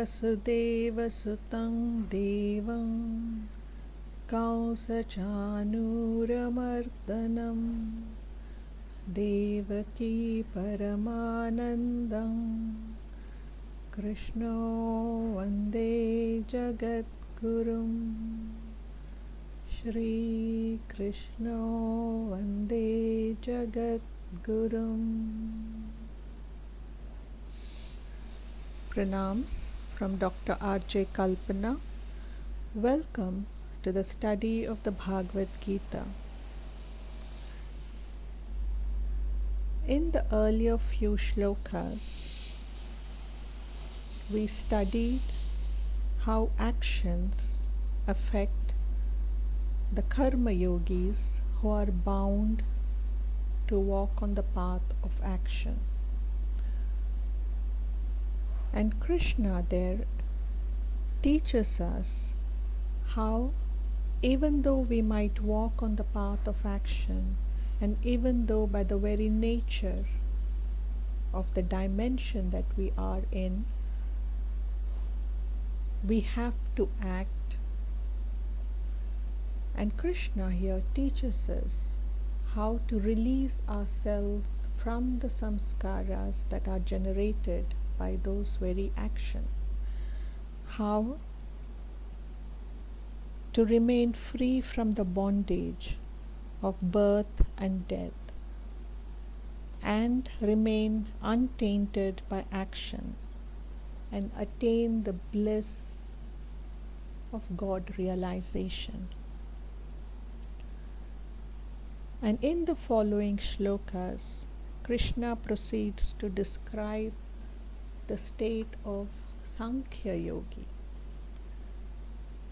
वसुदेवसुतं देवं कंसचानूरमर्दनं देवकी परमानन्दं कृष्णो वन्दे जगद्गुरुं श्रीकृष्णो वन्दे जगद्गुरुम्. Pranams from Dr. R.J. Kalpana. Welcome to the study of the Bhagavad Gita. In the earlier few shlokas, we studied how actions affect the karma yogis who are bound to walk on the path of action. And Krishna there teaches us how, even though we might walk on the path of action, and even though by the very nature of the dimension that we are in, we have to act. And Krishna here teaches us how to release ourselves from the samskaras that are generated by those very actions, how to remain free from the bondage of birth and death and remain untainted by actions and attain the bliss of God realization. And in the following shlokas, Krishna proceeds to describe the state of Sankhya Yogi.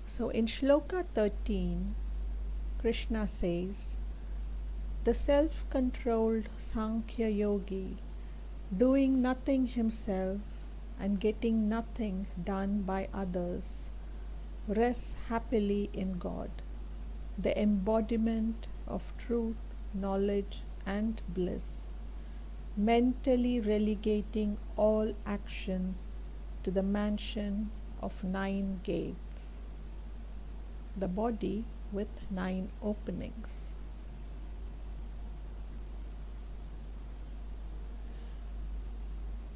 So in shloka 13, Krishna says, the self-controlled Sankhya Yogi, doing nothing himself and getting nothing done by others, rests happily in God, the embodiment of truth, knowledge and bliss, mentally relegating all actions to the mansion of 9 gates, the body with 9 openings.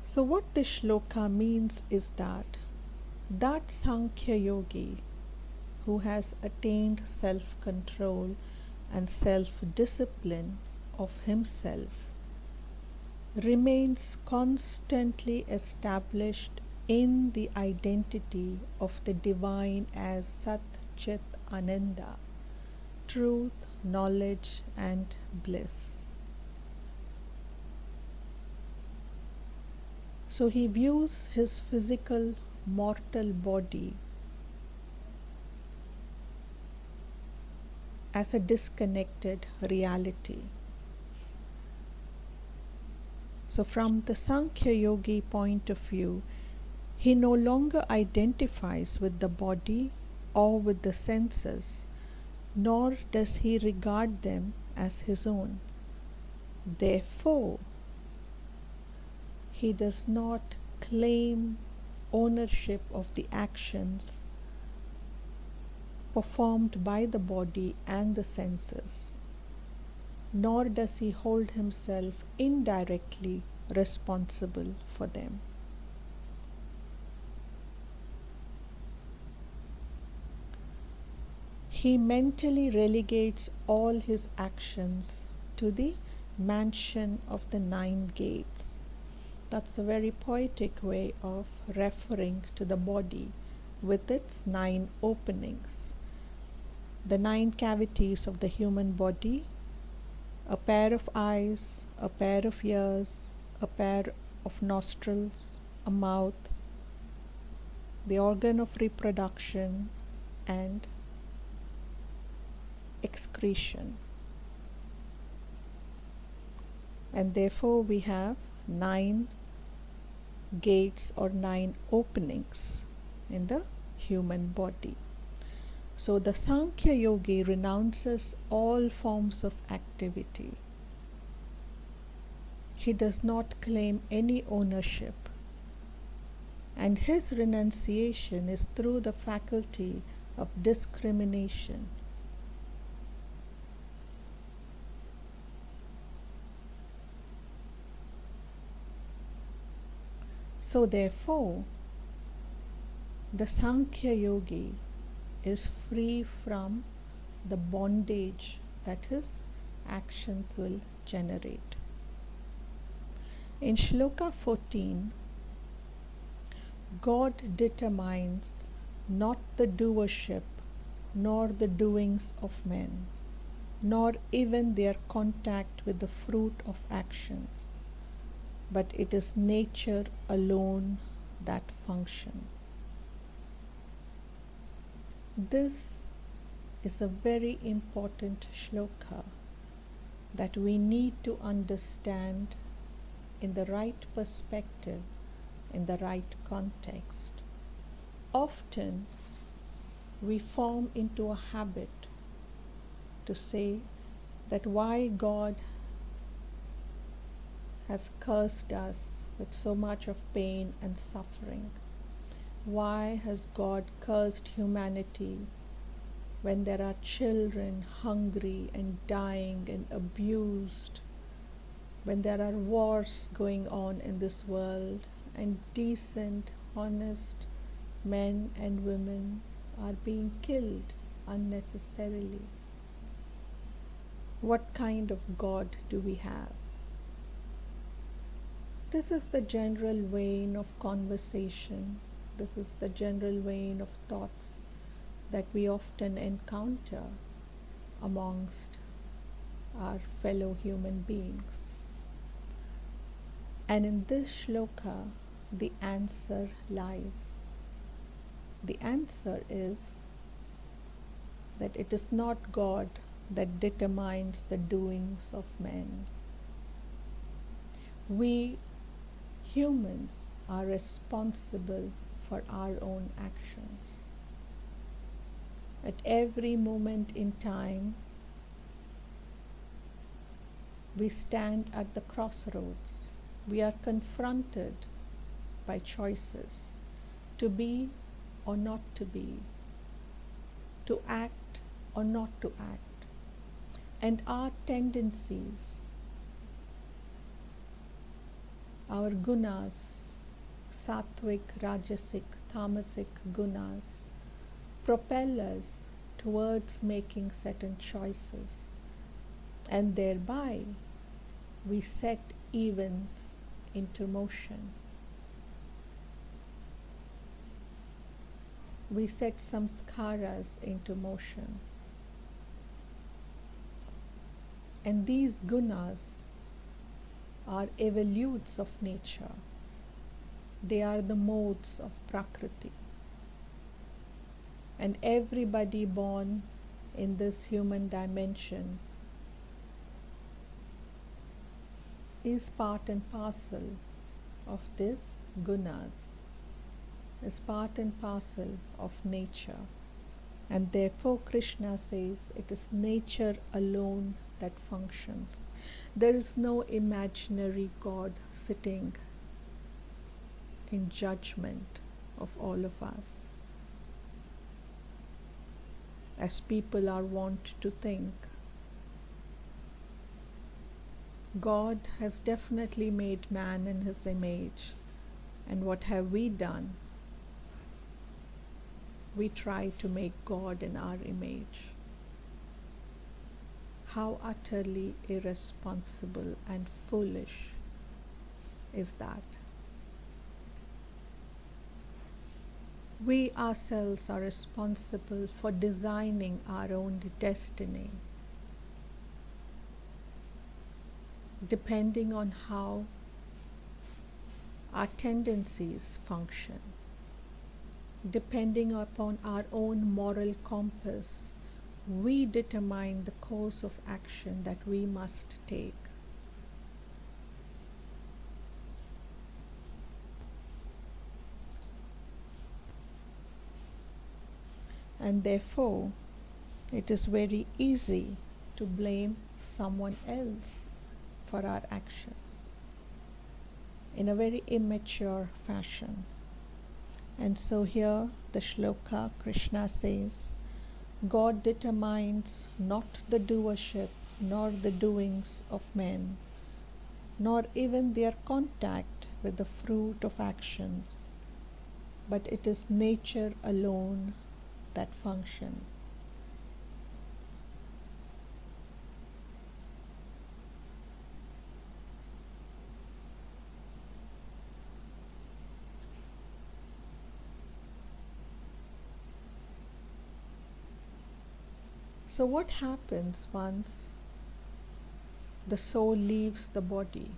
So what this shloka means is that Sankhya Yogi who has attained self-control and self-discipline of himself remains constantly established in the identity of the divine as Sat Chit Ananda, truth, knowledge and bliss. So he views his physical mortal body as a disconnected reality. So from the Sankhya Yogi point of view, he no longer identifies with the body or with the senses, nor does he regard them as his own. Therefore, he does not claim ownership of the actions performed by the body and the senses, nor does he hold himself indirectly responsible for them. He mentally relegates all his actions to the mansion of the 9 gates. That's a very poetic way of referring to the body with its 9 openings. The 9 cavities of the human body, a pair of eyes, a pair of ears, a pair of nostrils, a mouth, the organ of reproduction and excretion. And therefore we have 9 gates or 9 openings in the human body. So the Sankhya Yogi renounces all forms of activity. He does not claim any ownership And his renunciation is through the faculty of discrimination. So therefore, the Sankhya Yogi is free from the bondage that his actions will generate. In Shloka 14, God determines not the doership nor the doings of men, nor even their contact with the fruit of actions, but it is nature alone that functions. This is a very important shloka that we need to understand in the right perspective, in the right context. Often we form into a habit to say that why God has cursed us with so much of pain and suffering. Why has God cursed humanity when there are children hungry and dying and abused, when there are wars going on in this world and decent, honest men and women are being killed unnecessarily? What kind of God do we have? This is the general vein of conversation. This is the general vein of thoughts that we often encounter amongst our fellow human beings. And in this shloka, the answer lies. The answer is that it is not God that determines the doings of men. We humans are responsible for our own actions. At every moment in time, we stand at the crossroads. We are confronted by choices to be or not to be, to act or not to act. And our tendencies, our gunas, sattvic, rajasic, tamasic gunas, propel us towards making certain choices, and thereby we set events into motion. We set samskaras into motion. And these gunas are evolutes of nature. They are the modes of Prakriti. And everybody born in this human dimension is part and parcel of these gunas, is part and parcel of nature. And therefore Krishna says it is nature alone that functions. There is no imaginary God sitting in judgment of all of us, as people are wont to think. God has definitely made man in his image, and what have we done? We try to make God in our image. How utterly irresponsible and foolish is that? We ourselves are responsible for designing our own destiny, depending on how our tendencies function, depending upon our own moral compass. We determine the course of action that we must take. And therefore, it is very easy to blame someone else for our actions in a very immature fashion. And so here the shloka, Krishna says, God determines not the doership nor the doings of men, nor even their contact with the fruit of actions, but it is nature alone that functions. So what happens once the soul leaves the body?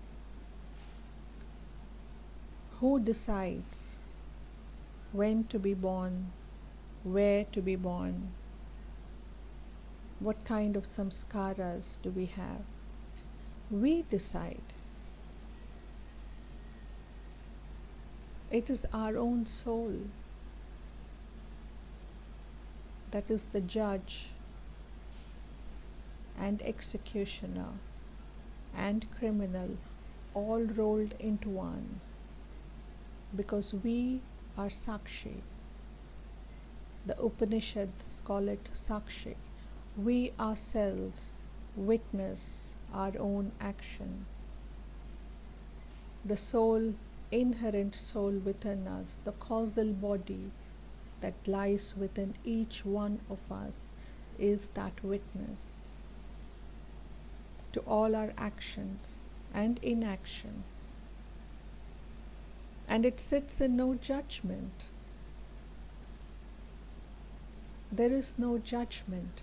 Who decides when to be born, where to be born? What kind of samskaras do we have? We decide. It is our own soul that is the judge and executioner and criminal all rolled into one, because we are Sakshi. The Upanishads call it Sakshi. We ourselves witness our own actions. The soul, inherent soul within us, the causal body that lies within each one of us, is that witness to all our actions and inactions. And it sits in no judgment. There is no judgment.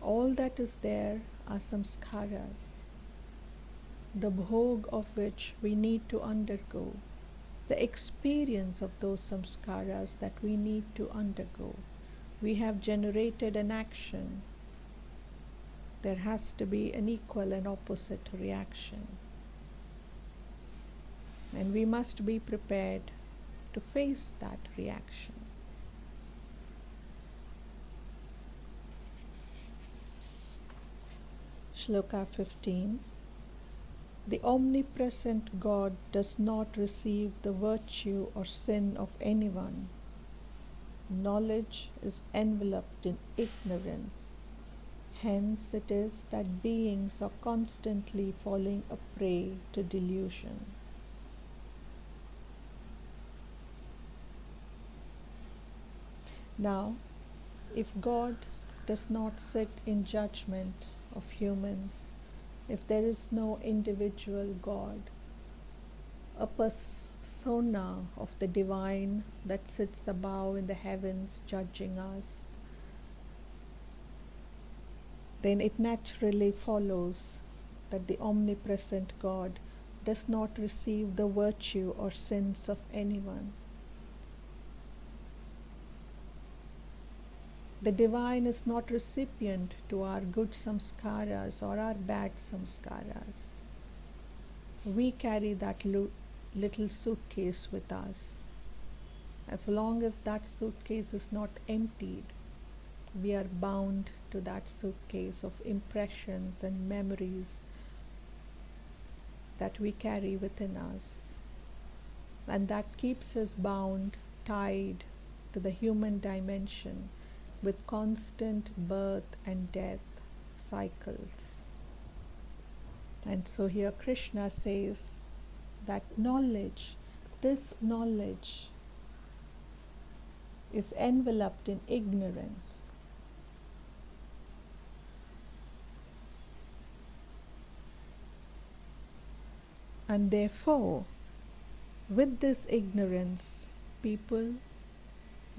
All that is there are samskaras, the bhog of which we need to undergo, the experience of those samskaras that we need to undergo. We have generated an action. There has to be an equal and opposite reaction. And we must be prepared to face that reaction. Shloka 15. The omnipresent God does not receive the virtue or sin of anyone. Knowledge is enveloped in ignorance. Hence it is that beings are constantly falling a prey to delusion. Now, if God does not sit in judgment of humans, if there is no individual God, a persona of the divine that sits above in the heavens judging us, then it naturally follows that the omnipresent God does not receive the virtue or sins of anyone. The divine is not recipient to our good samskaras or our bad samskaras. We carry that little suitcase with us. As long as that suitcase is not emptied, we are bound to that suitcase of impressions and memories that we carry within us. And that keeps us bound, tied to the human dimension with constant birth and death cycles. And so here Krishna says that knowledge, this knowledge, is enveloped in ignorance. And therefore, with this ignorance, people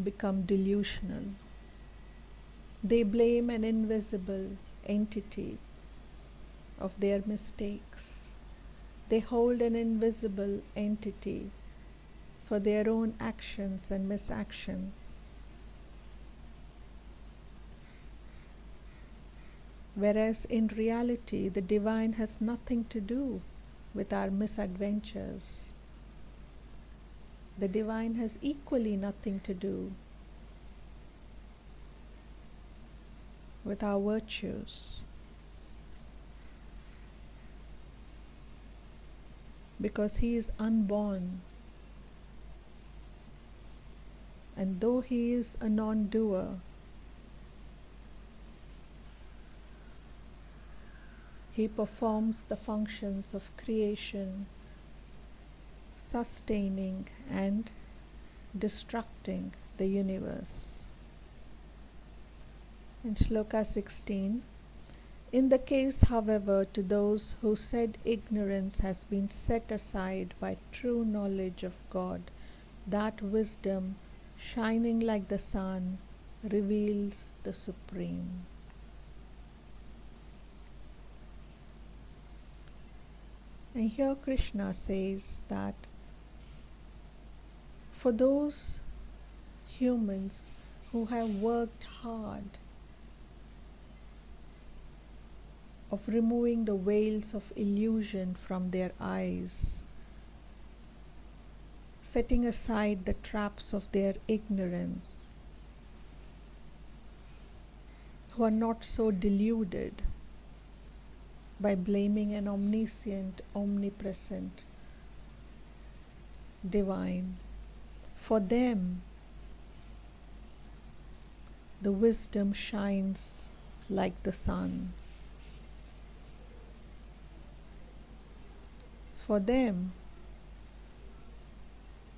become delusional. They blame an invisible entity of their mistakes. They hold an invisible entity for their own actions and misactions. Whereas in reality, the divine has nothing to do with our misadventures. The divine has equally nothing to do with our virtues, because he is unborn. And though he is a non-doer, he performs the functions of creation, sustaining and destructing the universe. In Sloka 16, in the case, however, to those who said ignorance has been set aside by true knowledge of God, that wisdom, shining like the sun, reveals the Supreme. And here Krishna says that for those humans who have worked hard of removing the veils of illusion from their eyes, setting aside the traps of their ignorance, who are not so deluded by blaming an omniscient, omnipresent, divine, for them the wisdom shines like the sun. For them,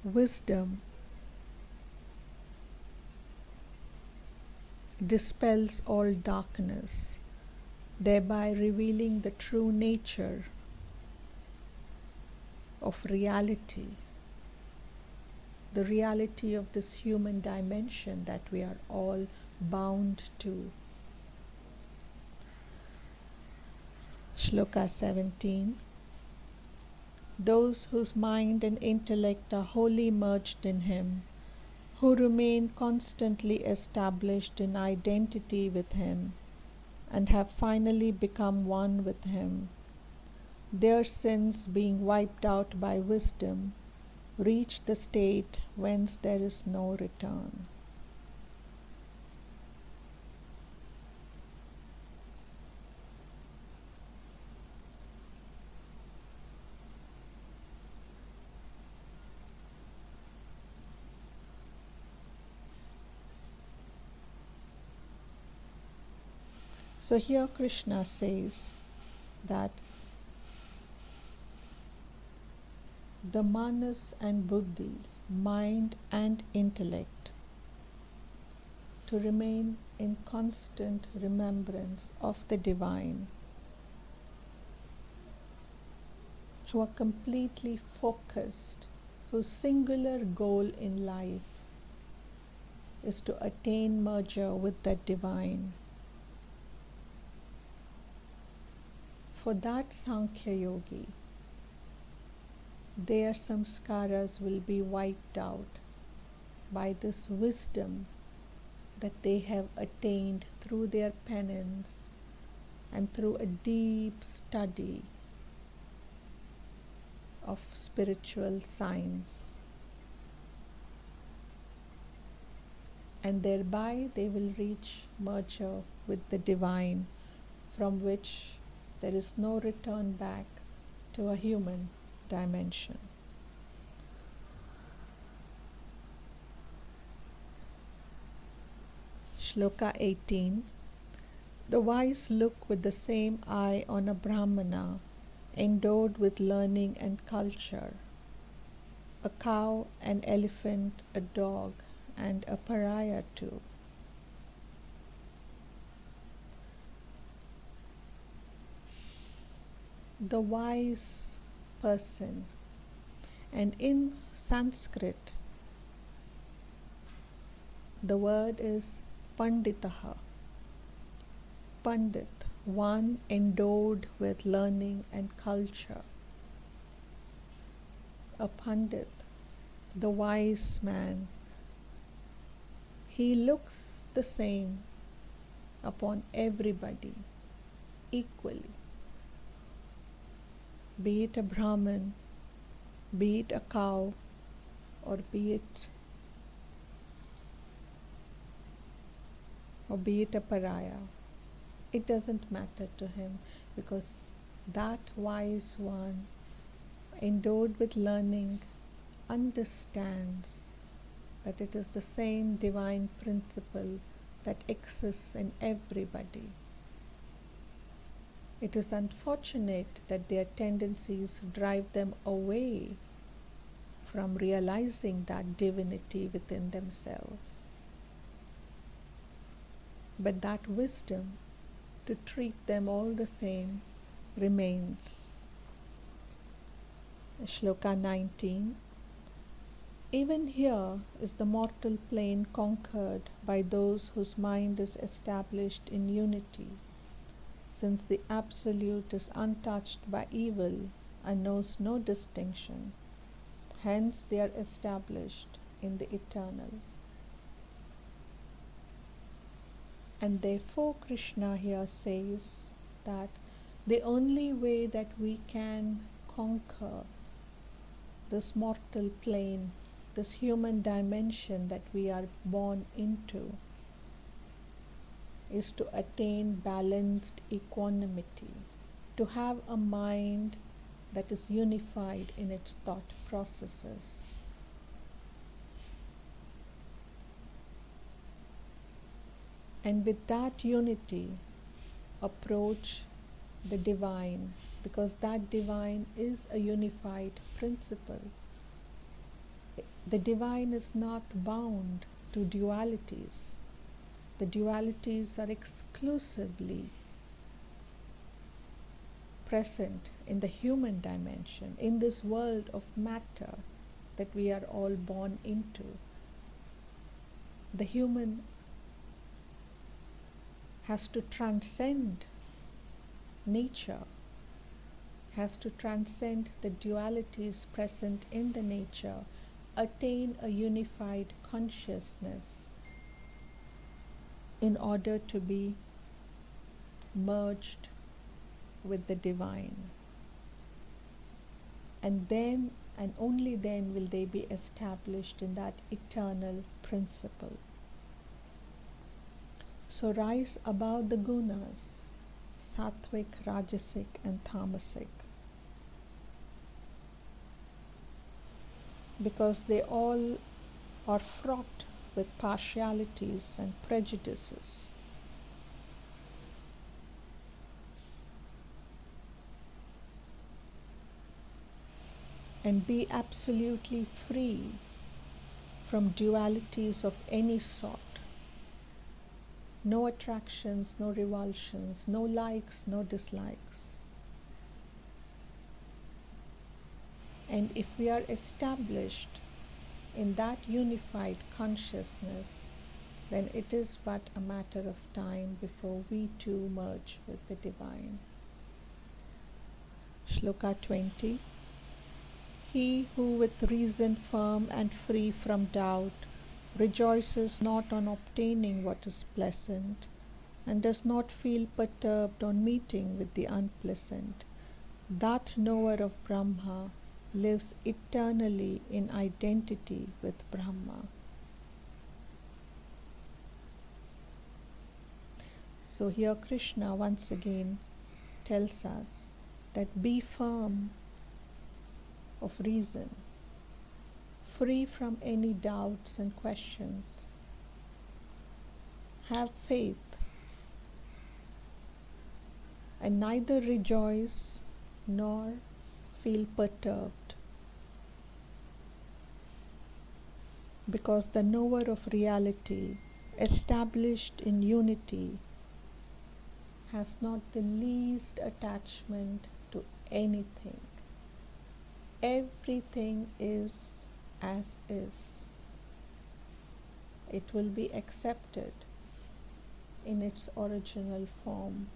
wisdom dispels all darkness, thereby revealing the true nature of reality, the reality of this human dimension that we are all bound to. Shloka 17. Those whose mind and intellect are wholly merged in Him, who remain constantly established in identity with Him, and have finally become one with Him, their sins being wiped out by wisdom, reach the state whence there is no return. So here Krishna says that the manas and buddhi, mind and intellect, to remain in constant remembrance of the divine, who are completely focused, whose singular goal in life is to attain merger with that divine. For that Sankhya Yogi, their samskaras will be wiped out by this wisdom that they have attained through their penance and through a deep study of spiritual science. And thereby they will reach merger with the divine, from which there is no return back to a human dimension. Shloka 18. The wise look with the same eye on a Brahmana endowed with learning and culture, a cow, an elephant, a dog, and a pariah too. The wise person, and in Sanskrit the word is panditaha, pandit, one endowed with learning and culture. A pandit, the wise man, he looks the same upon everybody equally, be it a Brahmin, be it a cow, or be it a pariah. It doesn't matter to him, because that wise one, endowed with learning, understands that it is the same divine principle that exists in everybody. It is unfortunate that their tendencies drive them away from realizing that divinity within themselves. But that wisdom to treat them all the same remains. Shloka 19. Even here is the mortal plane conquered by those whose mind is established in unity, since the Absolute is untouched by evil and knows no distinction. Hence they are established in the eternal. And therefore Krishna here says that the only way that we can conquer this mortal plane, this human dimension that we are born into, is to attain balanced equanimity, to have a mind that is unified in its thought processes. And with that unity, approach the divine, because that divine is a unified principle. The divine is not bound to dualities. The dualities are exclusively present in the human dimension, in this world of matter that we are all born into. The human has to transcend nature, has to transcend the dualities present in the nature, attain a unified consciousness in order to be merged with the divine. And then, and only then, will they be established in that eternal principle. So rise above the gunas, sattvic, rajasic and tamasic, because they all are fraught with partialities and prejudices. And be absolutely free from dualities of any sort. No attractions, no revulsions, no likes, no dislikes. And if we are established in that unified consciousness, then it is but a matter of time before we too merge with the divine. Shloka 20. He who with reason firm and free from doubt rejoices not on obtaining what is pleasant, and does not feel perturbed on meeting with the unpleasant, that knower of Brahma lives eternally in identity with Brahma. So here Krishna once again tells us that be firm of reason, free from any doubts and questions. Have faith and neither rejoice nor feel perturbed, because the knower of reality, established in unity, has not the least attachment to anything. Everything is as is. It will be accepted in its original form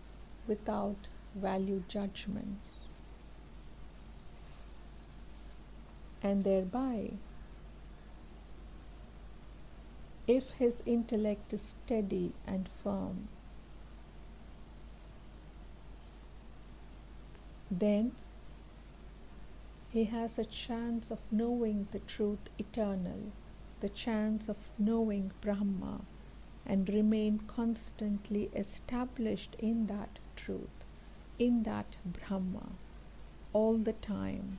without value judgments. And thereby, if his intellect is steady and firm, then he has a chance of knowing the truth eternal, the chance of knowing Brahma, and remain constantly established in that truth, in that Brahma, all the time.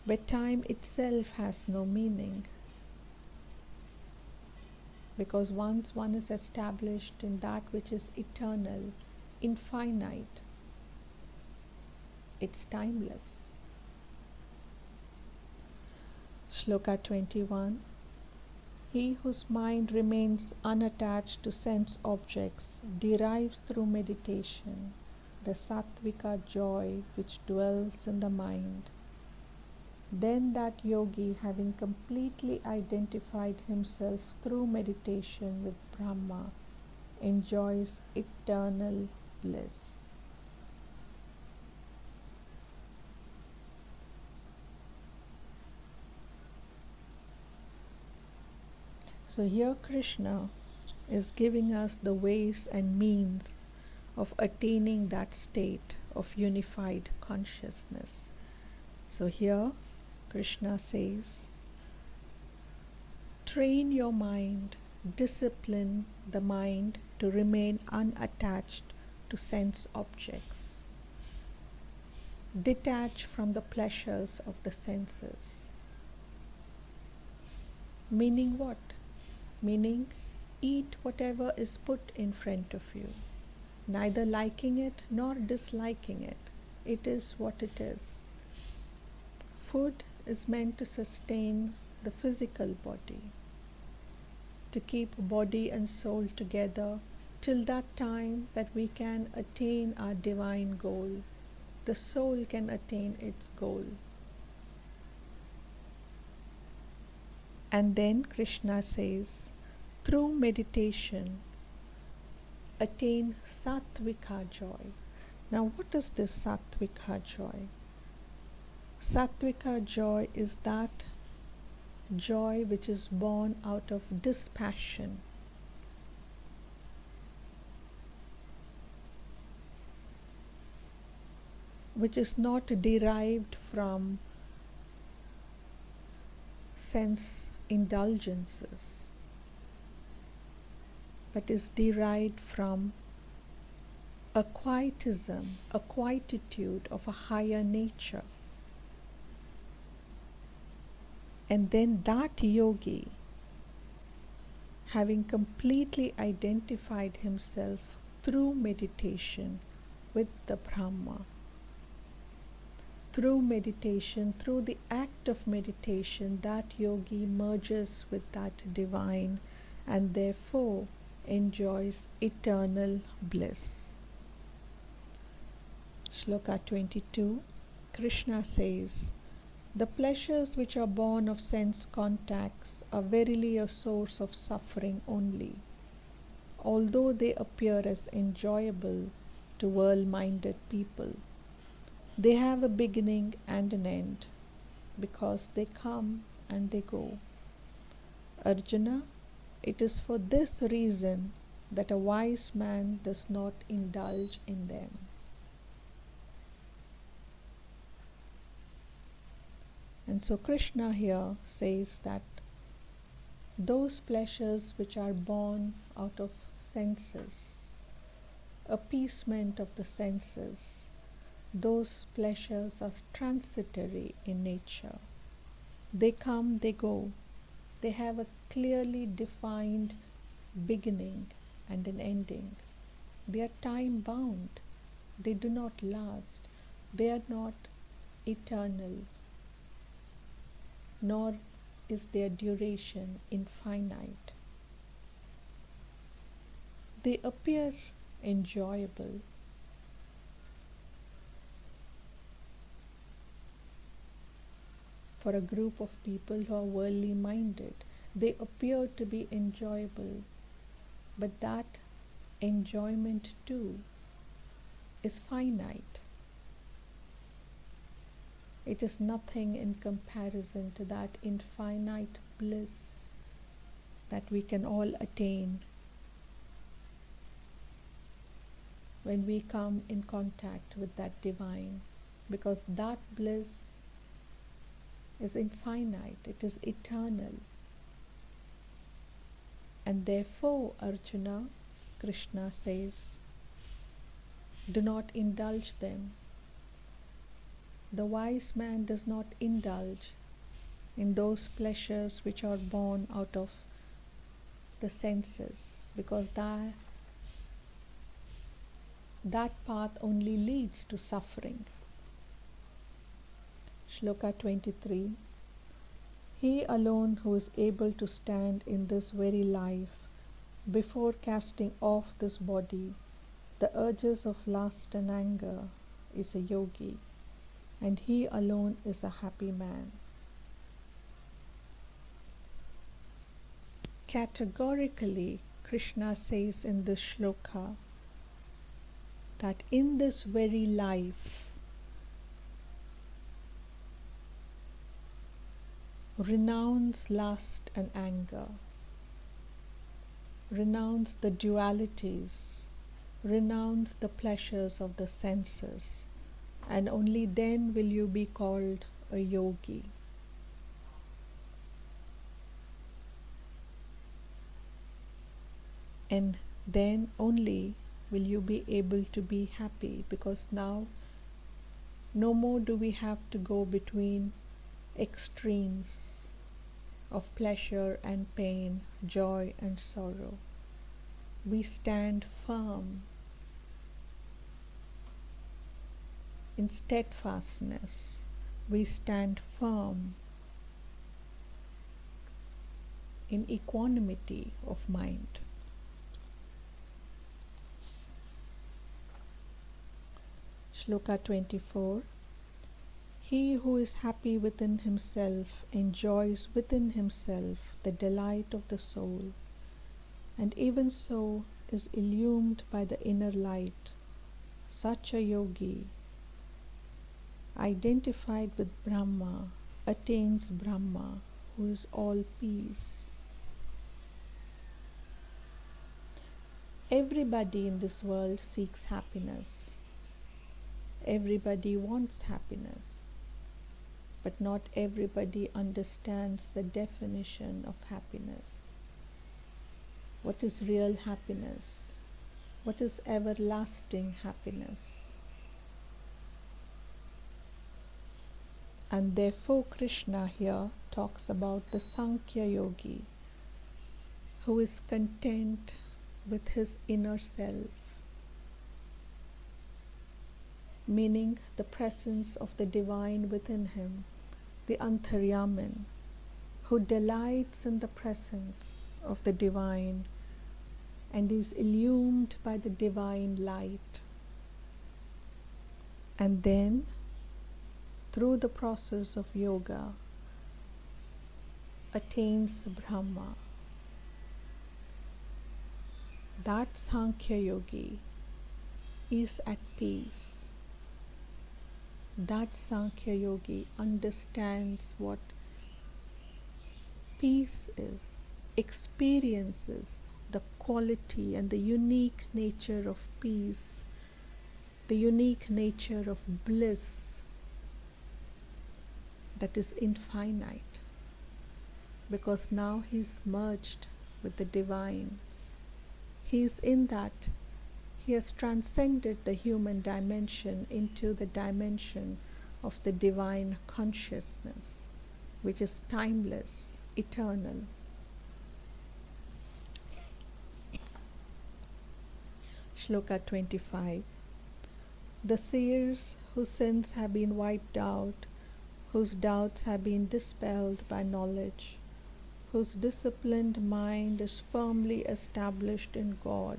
But time itself has no meaning. because once one is established in that which is eternal, infinite, it's timeless. Shloka 21. He whose mind remains unattached to sense objects derives through meditation the sattvika joy which dwells in the mind. Then that yogi, having completely identified himself through meditation with Brahma, enjoys eternal bliss. So here Krishna is giving us the ways and means of attaining that state of unified consciousness. So here Krishna says, train your mind, discipline the mind to remain unattached to sense objects. Detach from the pleasures of the senses. Meaning what? Meaning, eat whatever is put in front of you, neither liking it nor disliking it. It is what it is. Food is meant to sustain the physical body, to keep body and soul together till that time that we can attain our divine goal. The soul can attain its goal. And then Krishna says, through meditation, attain sattvika joy. Now, what is this sattvika joy? Sattvika joy is that joy which is born out of dispassion. Which is not derived from sense indulgences, but is derived from a quietism, a quietude of a higher nature. And then that yogi, having completely identified himself through meditation with the Brahma, through meditation, through the act of meditation, that yogi merges with that divine and therefore enjoys eternal bliss. Shloka 22. Krishna says, the pleasures which are born of sense contacts are verily a source of suffering only, although they appear as enjoyable to world-minded people. They have a beginning and an end, because they come and they go. Arjuna, it is for this reason that a wise man does not indulge in them. And so Krishna here says that those pleasures which are born out of senses, appeasement of the senses, those pleasures are transitory in nature. They come, they go. They have a clearly defined beginning and an ending. They are time bound. They do not last. They are not eternal, nor is their duration infinite. They appear enjoyable, for a group of people who are worldly minded. They appear to be enjoyable, but that enjoyment too is finite. It is nothing in comparison to that infinite bliss that we can all attain when we come in contact with that divine, because that bliss is infinite, it is eternal. And therefore, Arjuna, Krishna says, do not indulge them. The wise man does not indulge in those pleasures which are born out of the senses, because that path only leads to suffering. Shloka 23. He alone who is able to stand in this very life before casting off this body, the urges of lust and anger, is a yogi, and he alone is a happy man. Categorically, Krishna says in this shloka that in this very life, renounce lust and anger, renounce the dualities, renounce the pleasures of the senses, and only then will you be called a yogi. And then only will you be able to be happy, because now no more do we have to go between extremes of pleasure and pain, joy and sorrow. We stand firm in steadfastness. We stand firm in equanimity of mind. Shloka 24. He who is happy within himself enjoys within himself the delight of the soul, and even so is illumined by the inner light. Such a yogi, identified with Brahma, attains Brahma, who is all peace. Everybody in this world seeks happiness. Everybody wants happiness. But not everybody understands the definition of happiness. What is real happiness? What is everlasting happiness? And therefore Krishna here talks about the Sankhya yogi, who is content with his inner self, meaning the presence of the divine within him, the Antaryaman, who delights in the presence of the divine and is illumined by the divine light. And then, through the process of yoga, attains Brahma. That Sankhya yogi is at peace. That Sankhya yogi understands what peace is, experiences the quality and the unique nature of peace, the unique nature of bliss that is infinite, because now he is merged with the divine. He is in that. He has transcended the human dimension into the dimension of the divine consciousness, which is timeless, eternal. Shloka 25. The seers whose sins have been wiped out, whose doubts have been dispelled by knowledge, whose disciplined mind is firmly established in God,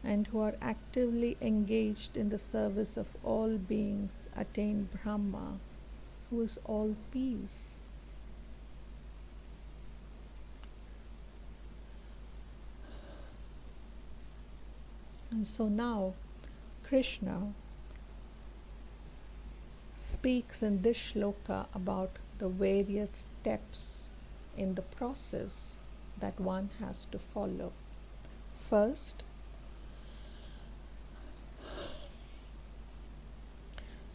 and who are actively engaged in the service of all beings, attain Brahma, who is all peace. And so now Krishna speaks in this shloka about the various steps in the process that one has to follow. First,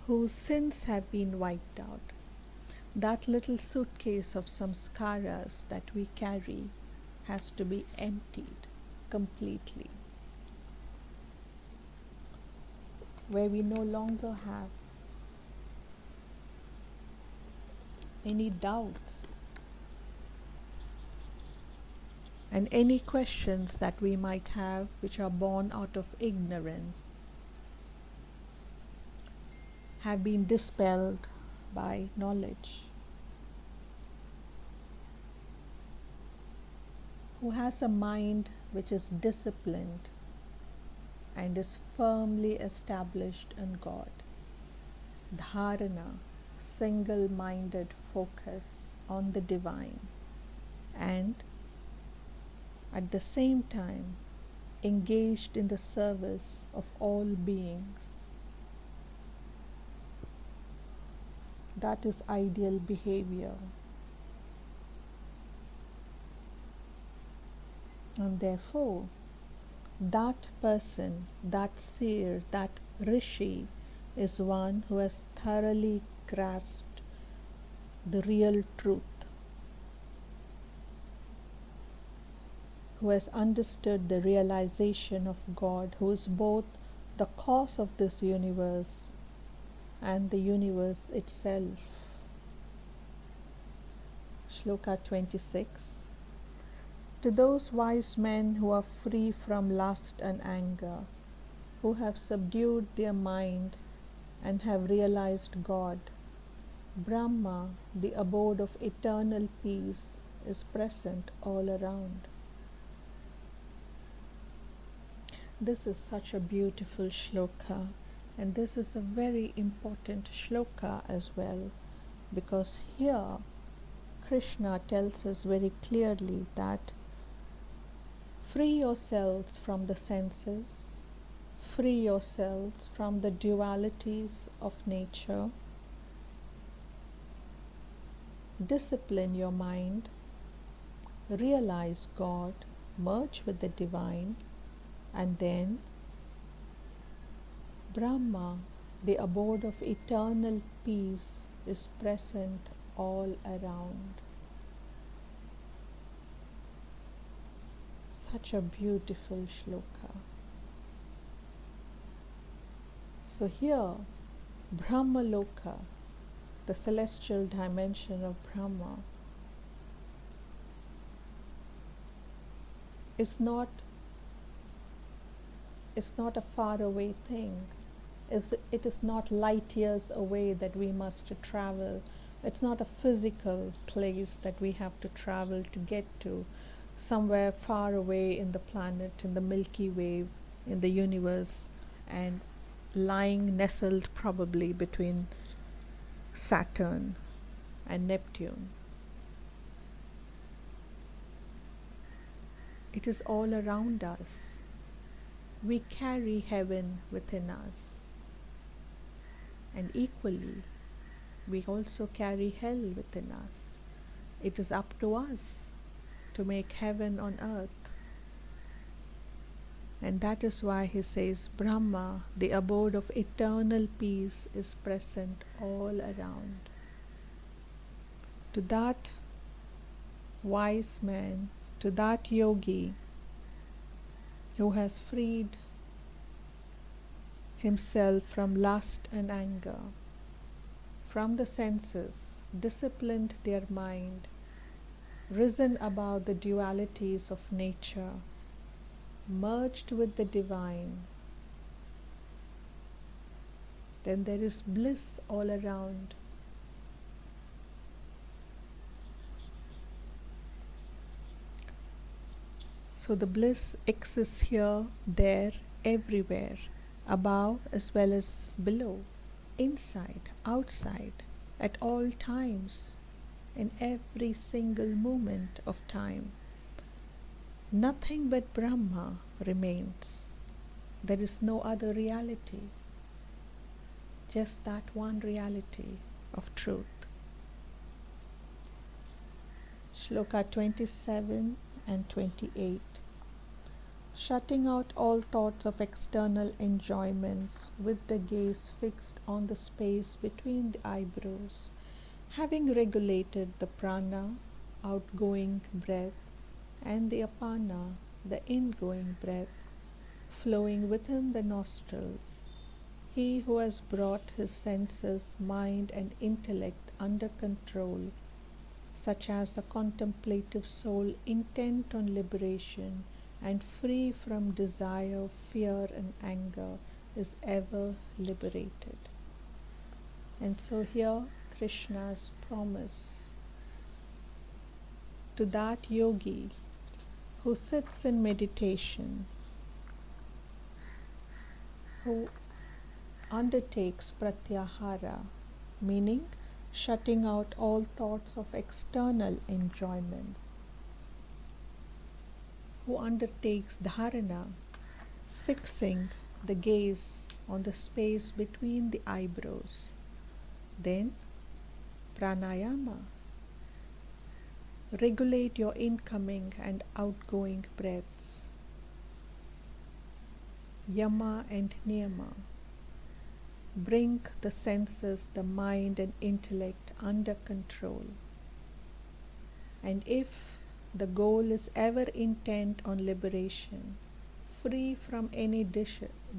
whose sins have been wiped out. That little suitcase of samskaras that we carry has to be emptied completely, where we no longer have any doubts and any questions that we might have which are born out of ignorance have been dispelled by knowledge. Who has a mind which is disciplined and is firmly established in God. Dharana, single-minded focus on the divine, and at the same time engaged in the service of all beings. That is ideal behavior. And therefore, that person, that seer, that rishi is one who has thoroughly grasped the real truth, who has understood the realization of God, who is both the cause of this universe and the universe itself. Shloka 26. To those wise men who are free from lust and anger, who have subdued their mind and have realized God, Brahma, the abode of eternal peace, is present all around. This is such a beautiful shloka, and this is a very important shloka as well, because here Krishna tells us very clearly that free yourselves from the senses, free yourselves from the dualities of nature, discipline your mind, realize God, merge with the divine, and then Brahma, the abode of eternal peace, is present all around. Such a beautiful shloka. So here, Brahmaloka, the celestial dimension of Brahma, is not a faraway thing. It is not light years away that we must travel. It's not a physical place that we have to travel to get to, somewhere far away in the planet, in the Milky Way, in the universe, and lying nestled probably between Saturn and Neptune. It is all around us. We carry heaven within us. And equally, we also carry hell within us. It is up to us to make heaven on earth. And that is why he says, Brahma, the abode of eternal peace, is present all around. To that wise man, to that yogi who has freed himself from lust and anger, from the senses, disciplined their mind, risen above the dualities of nature, merged with the divine, then there is bliss all around. So the bliss exists here, there, everywhere, above as well as below, inside, outside, at all times, in every single moment of time. Nothing but Brahma remains. There is no other reality, just that one reality of truth. Shloka 27 and 28. Shutting out all thoughts of external enjoyments with the gaze fixed on the space between the eyebrows, having regulated the prana, outgoing breath, and the apana, the ingoing breath, flowing within the nostrils, he who has brought his senses, mind, and intellect under control such as a contemplative soul intent on liberation and free from desire, fear, and anger, is ever liberated. And so here Krishna's promise to that yogi who sits in meditation, who undertakes pratyahara, meaning shutting out all thoughts of external enjoyments, who undertakes dharana, fixing the gaze on the space between the eyebrows, then pranayama, regulate your incoming and outgoing breaths, yama and niyama, bring the senses, the mind and intellect under control. And if the goal is ever intent on liberation, free from any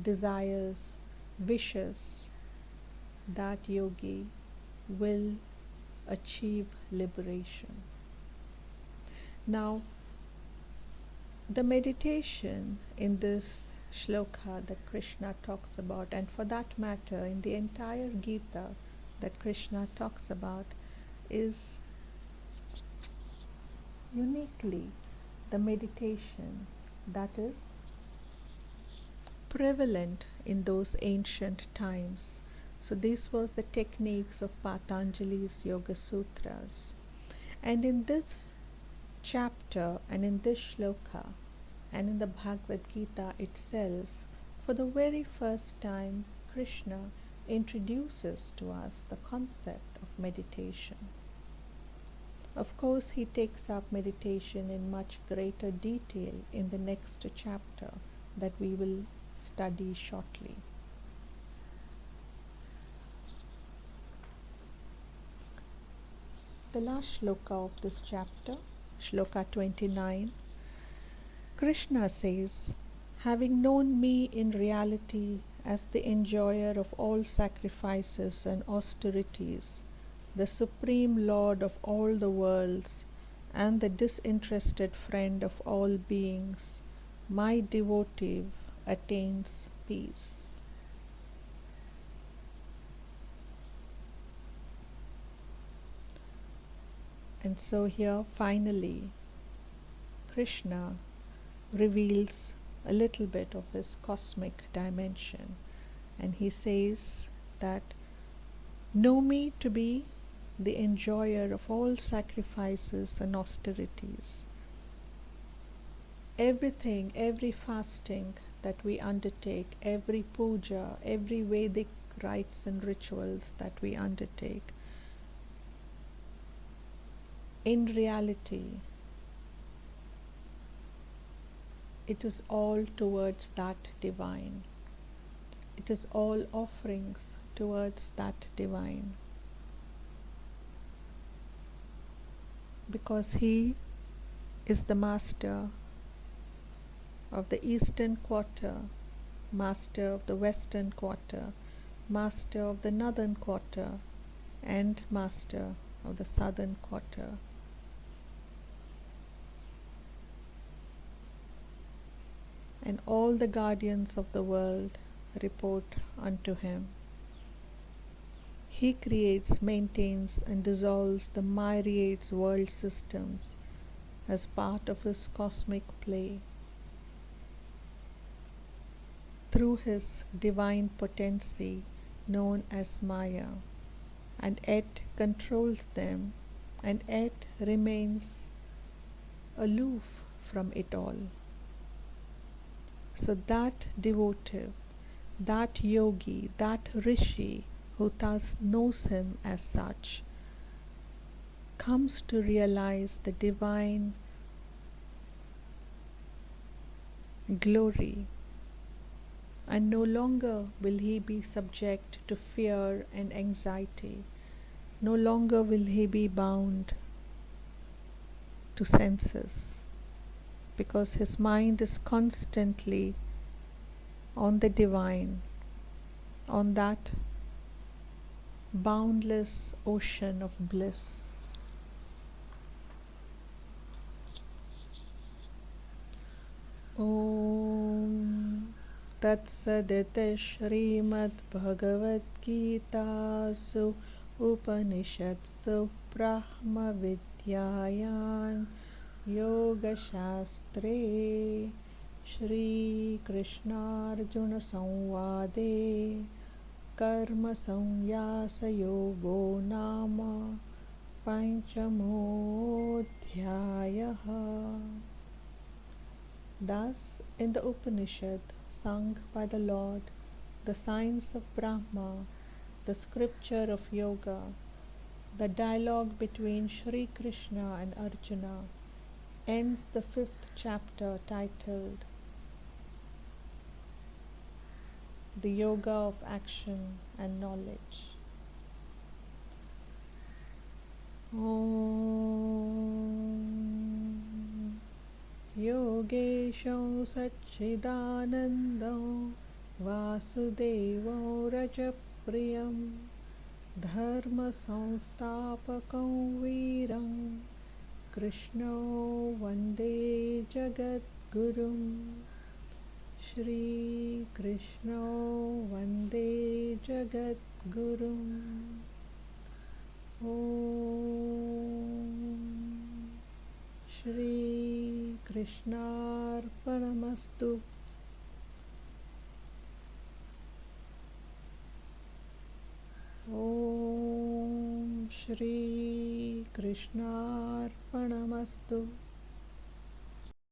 desires, wishes, that yogi will achieve liberation. Now, the meditation in this shloka that Krishna talks about, and for that matter in the entire Gita that Krishna talks about, is uniquely the meditation that is prevalent in those ancient times. So this was the techniques of Patanjali's Yoga Sutras. And in this chapter and in this shloka and in the Bhagavad Gita itself, for the very first time, Krishna introduces to us the concept of meditation. Of course, he takes up meditation in much greater detail in the next chapter that we will study shortly. The last shloka of this chapter, shloka 29, Krishna says, having known me in reality as the enjoyer of all sacrifices and austerities, the supreme Lord of all the worlds, and the disinterested friend of all beings, my devotee attains peace. And so here finally Krishna reveals a little bit of his cosmic dimension, and he says that know me to be the enjoyer of all sacrifices and austerities. Everything, every fasting that we undertake, every puja, every Vedic rites and rituals that we undertake, in reality, it is all towards that divine. It is all offerings towards that divine. Because he is the master of the eastern quarter, master of the western quarter, master of the northern quarter, and master of the southern quarter. And all the guardians of the world report unto him. He creates, maintains, and dissolves the myriad world systems as part of his cosmic play. Through his divine potency known as Maya, and yet controls them, and yet remains aloof from it all. So that devotee, that yogi, that rishi who thus knows him as such, comes to realize the divine glory, and no longer will he be subject to fear and anxiety. No longer will he be bound to senses, because his mind is constantly on the divine, on that boundless ocean of bliss. Om Tatsadita Shrimad Bhagavad Gita Upanishadsu Brahma Vidyayan Yoga Shastre Shri Krishna Arjuna Samvade KarmaSamnyasaYogo Nama Panchamodhyayaha. Thus, in the Upanishad, sung by the Lord, the science of Brahma, the scripture of Yoga, the dialogue between Shri Krishna and Arjuna, ends the 5th chapter titled The Yoga of Action and Knowledge. Om Yogesho Satchidanando Vasudevo Rajapriyam Dharma Samstapakam Viram Krishno Vande Jagat Gurum. Shri Krishno Vande Jagat Gurum. Om Shri Krishnarpanamastu. Om Shri Krishnarpanamastu.